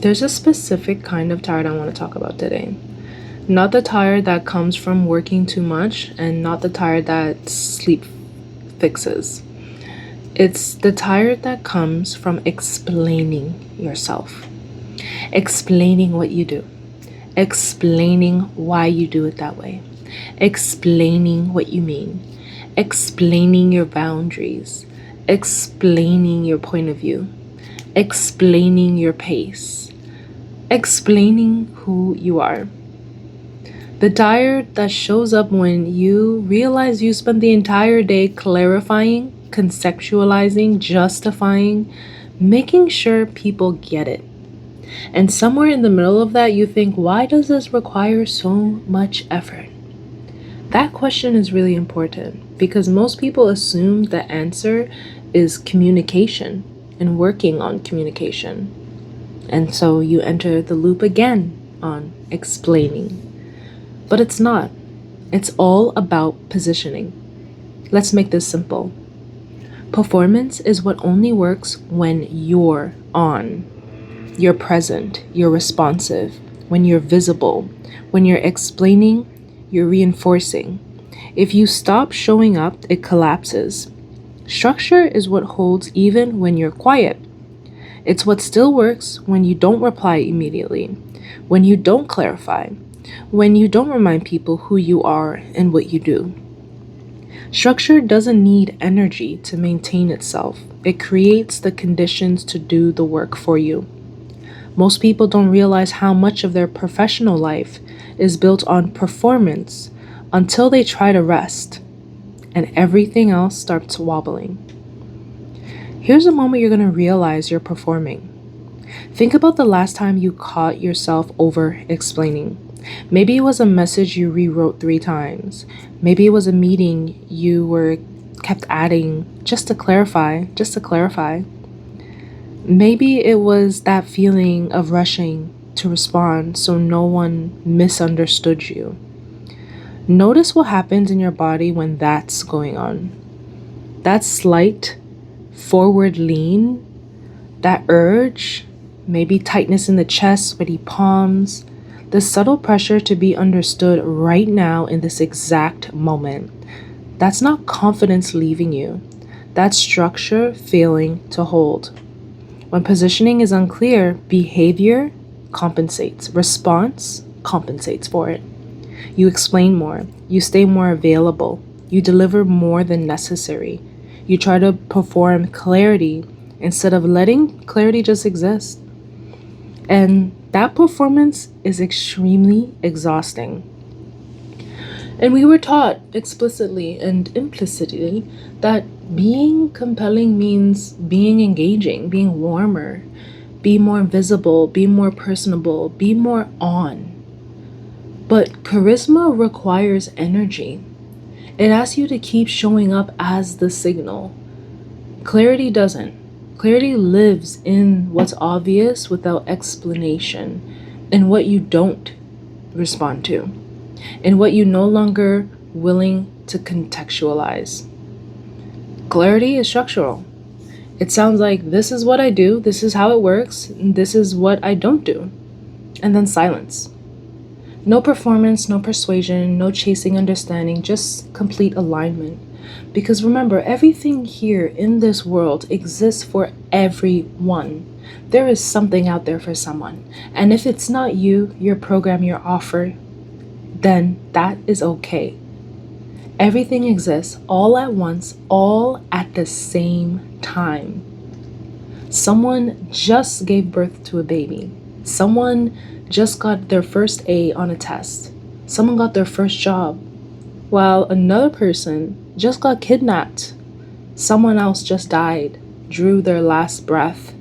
There's a specific kind of tired I want to talk about today. Not the tired that comes from working too much, and not the tired that sleep fixes. It's the tired that comes from explaining yourself, explaining what you do, explaining why you do it that way, explaining what you mean, explaining your boundaries, explaining your point of view, explaining your pace, explaining who you are. The tired that shows up when you realize you spent the entire day clarifying, conceptualizing, justifying, making sure people get it. And somewhere in the middle of that, you think, why does this require so much effort? That question is really important because most people assume the answer is communication and working on communication. And so you enter the loop again on explaining. But it's not. It's all about positioning. Let's make this simple. Performance is what only works when you're on. You're present, you're responsive, when you're visible, when you're explaining, you're reinforcing. If you stop showing up, it collapses. Structure is what holds even when you're quiet. It's what still works when you don't reply immediately, when you don't clarify, when you don't remind people who you are and what you do. Structure doesn't need energy to maintain itself. It creates the conditions to do the work for you. Most people don't realize how much of their professional life is built on performance until they try to rest, and everything else starts wobbling. Here's a moment you're going to realize you're performing. Think about the last time you caught yourself over-explaining. Maybe it was a message you rewrote 3 times. Maybe it was a meeting you were kept adding just to clarify. Maybe it was that feeling of rushing to respond so no one misunderstood you. Notice what happens in your body when that's going on. That slight forward lean, that urge, maybe tightness in the chest, sweaty palms, the subtle pressure to be understood right now in this exact moment. That's not confidence leaving you. That's structure failing to hold. When positioning is unclear, behavior compensates. Response compensates for it. You explain more. You stay more available. You deliver more than necessary. You try to perform clarity instead of letting clarity just exist. And that performance is extremely exhausting. And we were taught explicitly and implicitly that being compelling means being engaging, being warmer, be more visible, be more personable, be more on. But charisma requires energy. It asks you to keep showing up as the signal. Clarity doesn't. Clarity lives in what's obvious without explanation, in what you don't respond to, in what you're no longer willing to contextualize. Clarity is structural. It sounds like this is what I do, this is how it works, and this is what I don't do. And then silence. No performance, no persuasion, no chasing understanding, just complete alignment. Because remember, everything here in this world exists for everyone. There is something out there for someone. And if it's not you, your program, your offer, then that is okay. Everything exists all at once, all at the same time. Someone just gave birth to a baby. Someone just got their first A on a test. Someone got their first job, while another person just got kidnapped. Someone else just died, drew their last breath.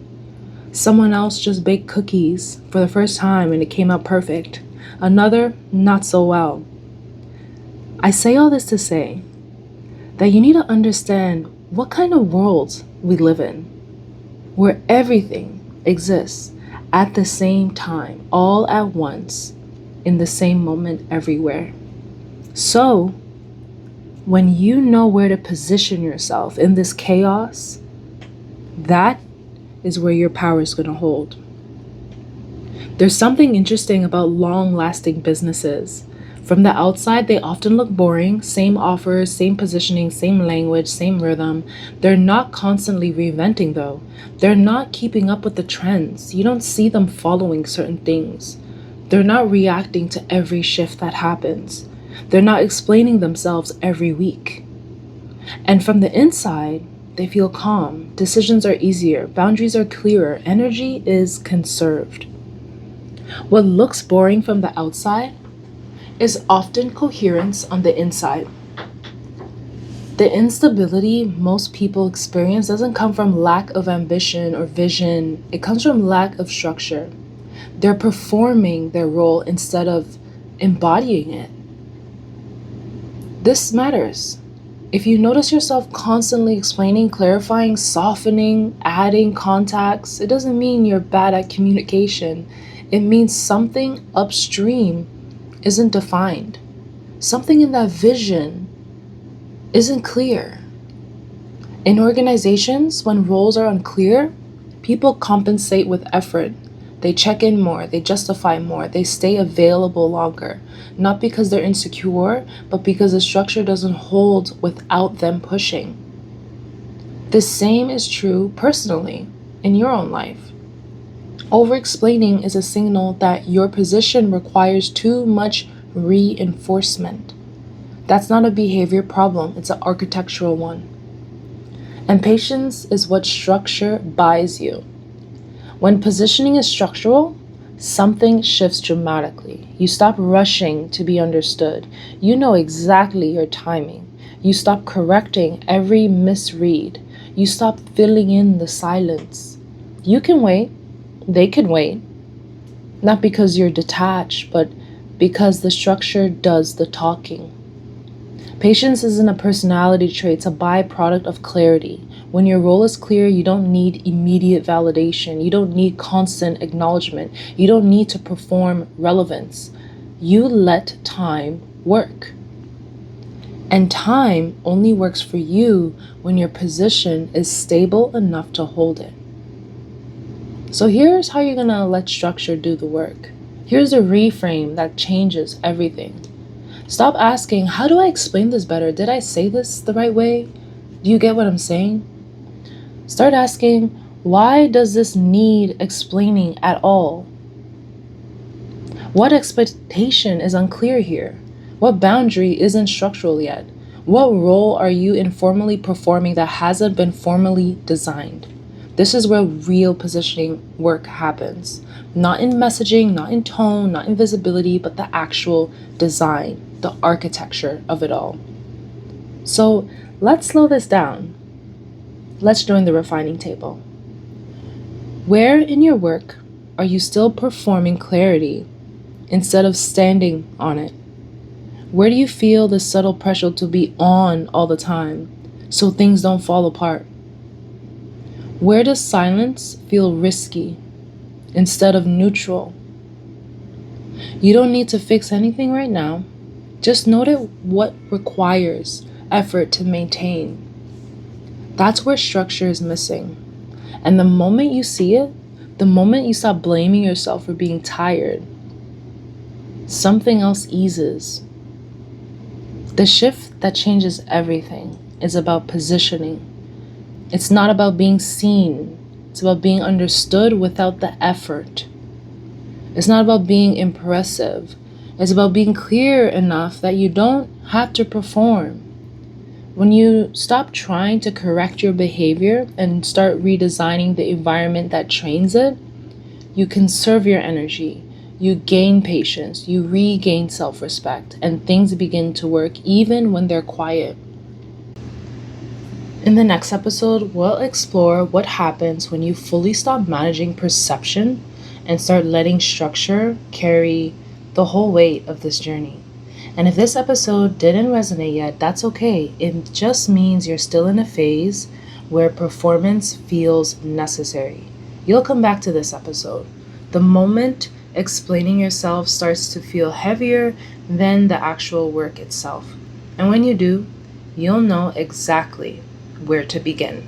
Someone else just baked cookies for the first time and it came out perfect. Another, not so well. I say all this to say that you need to understand what kind of world we live in, where everything exists at the same time, all at once, in the same moment, everywhere. So, when you know where to position yourself in this chaos, that is where your power is going to hold. There's something interesting about long-lasting businesses. From the outside, they often look boring, same offers, same positioning, same language, same rhythm. They're not constantly reinventing, though. They're not keeping up with the trends. You don't see them following certain things. They're not reacting to every shift that happens. They're not explaining themselves every week. And from the inside, they feel calm. Decisions are easier. Boundaries are clearer. Energy is conserved. What looks boring from the outside is often coherence on the inside. The instability most people experience doesn't come from lack of ambition or vision, it comes from lack of structure. They're performing their role instead of embodying it. This matters. If you notice yourself constantly explaining, clarifying, softening, adding contacts, it doesn't mean you're bad at communication. It means something upstream isn't defined. Something in that vision isn't clear. In organizations, when roles are unclear, people compensate with effort. They check in more, they justify more, they stay available longer. Not because they're insecure, but because the structure doesn't hold without them pushing. The same is true personally in your own life. Over-explaining is a signal that your position requires too much reinforcement. That's not a behavior problem, it's an architectural one. And patience is what structure buys you. When positioning is structural, something shifts dramatically. You stop rushing to be understood. You know exactly your timing. You stop correcting every misread. You stop filling in the silence. You can wait. They can wait. Not because you're detached, but because the structure does the talking. Patience isn't a personality trait, it's a byproduct of clarity. When your role is clear, you don't need immediate validation. You don't need constant acknowledgement. You don't need to perform relevance. You let time work. And time only works for you when your position is stable enough to hold it. So here's how you're gonna let structure do the work. Here's a reframe that changes everything. Stop asking, how do I explain this better? Did I say this the right way? Do you get what I'm saying? Start asking, why does this need explaining at all? What expectation is unclear here? What boundary isn't structural yet? What role are you informally performing that hasn't been formally designed? This is where real positioning work happens. Not in messaging, not in tone, not in visibility, but the actual design, the architecture of it all. So let's slow this down. Let's join the refining table. Where in your work are you still performing clarity instead of standing on it? Where do you feel the subtle pressure to be on all the time so things don't fall apart? Where does silence feel risky instead of neutral? You don't need to fix anything right now. Just note what requires effort to maintain. That's where structure is missing. And the moment you see it, the moment you stop blaming yourself for being tired, something else eases. The shift that changes everything is about positioning. It's not about being seen. It's about being understood without the effort. It's not about being impressive. It's about being clear enough that you don't have to perform. When you stop trying to correct your behavior and start redesigning the environment that trains it, you conserve your energy, you gain patience, you regain self-respect, and things begin to work even when they're quiet. In the next episode, we'll explore what happens when you fully stop managing perception and start letting structure carry the whole weight of this journey. And if this episode didn't resonate yet, that's okay. It just means you're still in a phase where performance feels necessary. You'll come back to this episode. The moment explaining yourself starts to feel heavier than the actual work itself. And when you do, you'll know exactly where to begin.